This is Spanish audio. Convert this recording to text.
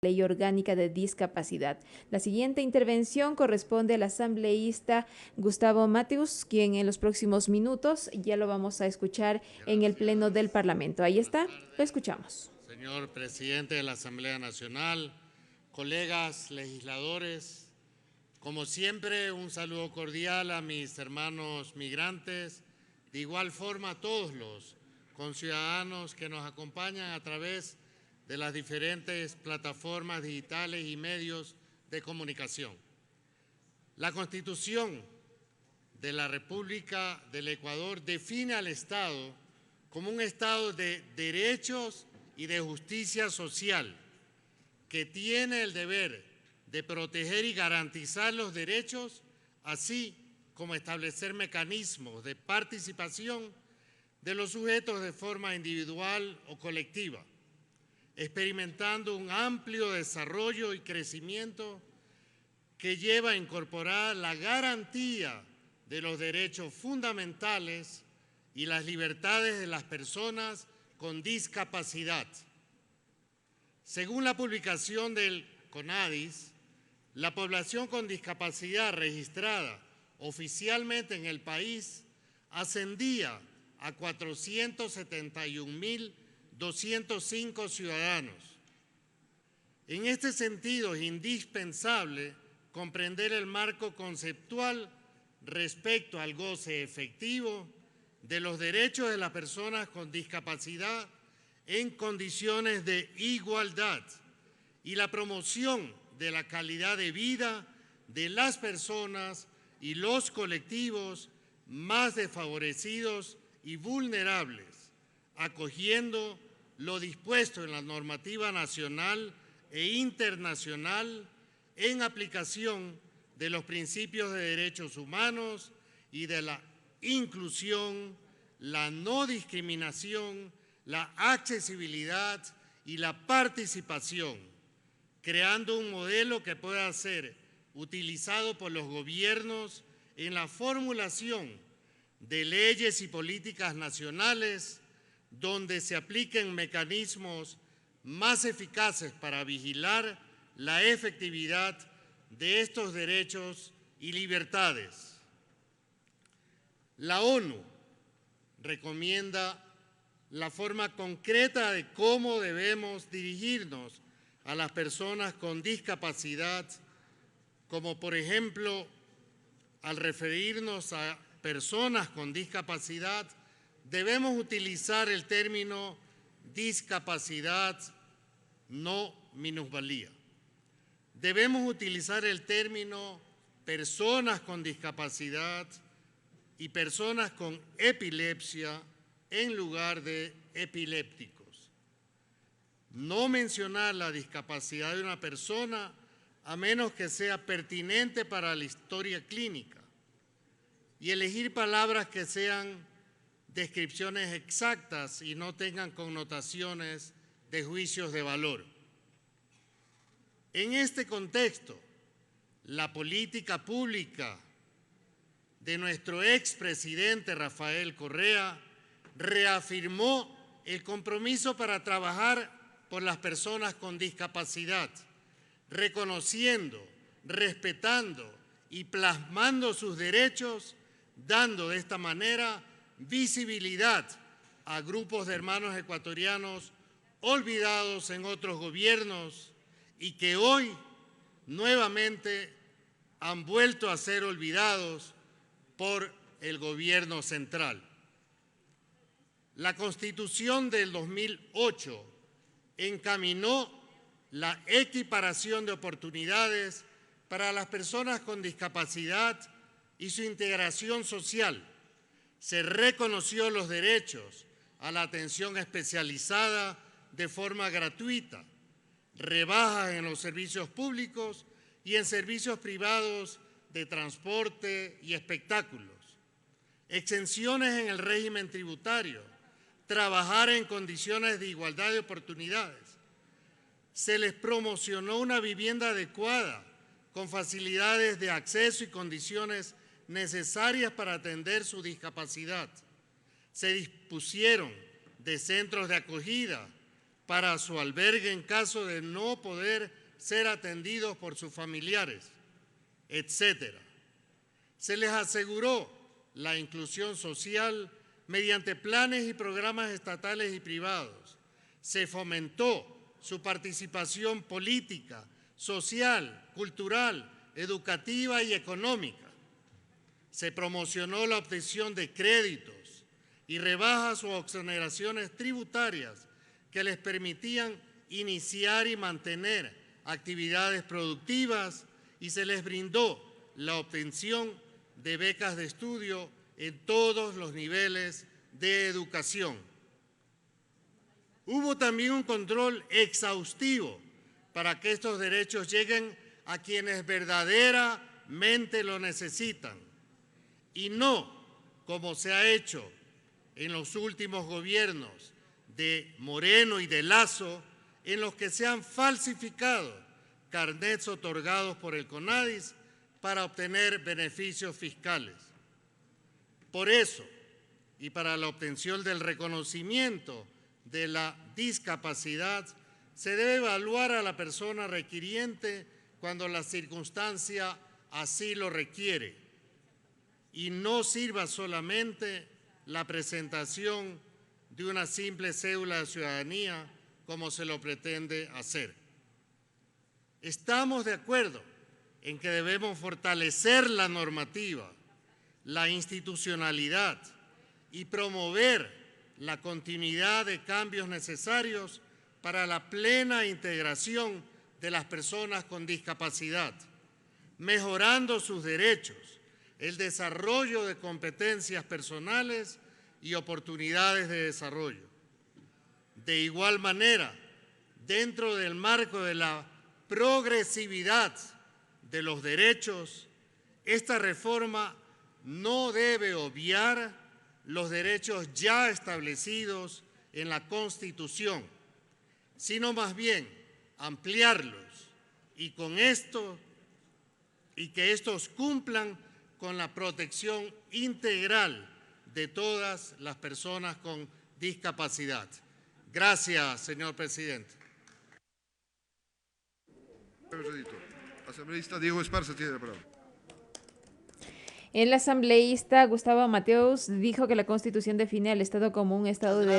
Ley Orgánica de Discapacidad. La siguiente intervención corresponde al asambleísta Gustavo Mateus, quien en los próximos minutos ya lo vamos a escuchar en el Pleno del Parlamento. Ahí está, lo escuchamos. Señor presidente de la Asamblea Nacional, colegas legisladores, como siempre, un saludo cordial a mis hermanos migrantes, de igual forma a todos los conciudadanos que nos acompañan a través de las diferentes plataformas digitales y medios de comunicación. La Constitución de la República del Ecuador define al Estado como un Estado de derechos y de justicia social, que tiene el deber de proteger y garantizar los derechos, así como establecer mecanismos de participación de los sujetos de forma individual o colectiva, experimentando un amplio desarrollo y crecimiento que lleva a incorporar la garantía de los derechos fundamentales y las libertades de las personas con discapacidad. Según la publicación del CONADIS, la población con discapacidad registrada oficialmente en el país ascendía a 471.205 ciudadanos. En este sentido, es indispensable comprender el marco conceptual respecto al goce efectivo de los derechos de las personas con discapacidad en condiciones de igualdad y la promoción de la calidad de vida de las personas y los colectivos más desfavorecidos y vulnerables, acogiendo lo dispuesto en la normativa nacional e internacional en aplicación de los principios de derechos humanos y de la inclusión, la no discriminación, la accesibilidad y la participación, creando un modelo que pueda ser utilizado por los gobiernos en la formulación de leyes y políticas nacionales donde se apliquen mecanismos más eficaces para vigilar la efectividad de estos derechos y libertades. La ONU recomienda la forma concreta de cómo debemos dirigirnos a las personas con discapacidad, como por ejemplo, al referirnos a personas con discapacidad, debemos utilizar el término discapacidad, no minusvalía. Debemos utilizar el término personas con discapacidad y personas con epilepsia en lugar de epilépticos. No mencionar la discapacidad de una persona a menos que sea pertinente para la historia clínica y elegir palabras que sean descripciones exactas y no tengan connotaciones de juicios de valor. En este contexto, la política pública de nuestro expresidente Rafael Correa reafirmó el compromiso para trabajar por las personas con discapacidad, reconociendo, respetando y plasmando sus derechos, dando de esta manera visibilidad a grupos de hermanos ecuatorianos olvidados en otros gobiernos y que hoy nuevamente han vuelto a ser olvidados por el gobierno central. La Constitución del 2008 encaminó la equiparación de oportunidades para las personas con discapacidad y su integración social. Se reconoció los derechos a la atención especializada de forma gratuita, rebajas en los servicios públicos y en servicios privados de transporte y espectáculos, exenciones en el régimen tributario, trabajar en condiciones de igualdad de oportunidades. Se les promocionó una vivienda adecuada, con facilidades de acceso y condiciones necesarias para atender su discapacidad. Se dispusieron de centros de acogida para su albergue en caso de no poder ser atendidos por sus familiares, etc. Se les aseguró la inclusión social mediante planes y programas estatales y privados. Se fomentó su participación política, social, cultural, educativa y económica. Se promocionó la obtención de créditos y rebajas o exoneraciones tributarias que les permitían iniciar y mantener actividades productivas, y se les brindó la obtención de becas de estudio en todos los niveles de educación. Hubo también un control exhaustivo para que estos derechos lleguen a quienes verdaderamente lo necesitan, y no como se ha hecho en los últimos gobiernos de Moreno y de Lazo, en los que se han falsificado carnets otorgados por el CONADIS para obtener beneficios fiscales. Por eso, y para la obtención del reconocimiento de la discapacidad, se debe evaluar a la persona requiriente cuando la circunstancia así lo requiere, y no sirva solamente la presentación de una simple cédula de ciudadanía como se lo pretende hacer. Estamos de acuerdo en que debemos fortalecer la normativa, la institucionalidad y promover la continuidad de cambios necesarios para la plena integración de las personas con discapacidad, mejorando sus derechos, el desarrollo de competencias personales y oportunidades de desarrollo. De igual manera, dentro del marco de la progresividad de los derechos, esta reforma no debe obviar los derechos ya establecidos en la Constitución, sino más bien ampliarlos y que estos cumplan con la protección integral de todas las personas con discapacidad. Gracias, señor presidente. Asambleísta Diego Esparza tiene la palabra. El asambleísta Gustavo Mateus dijo que la Constitución define al Estado como un Estado de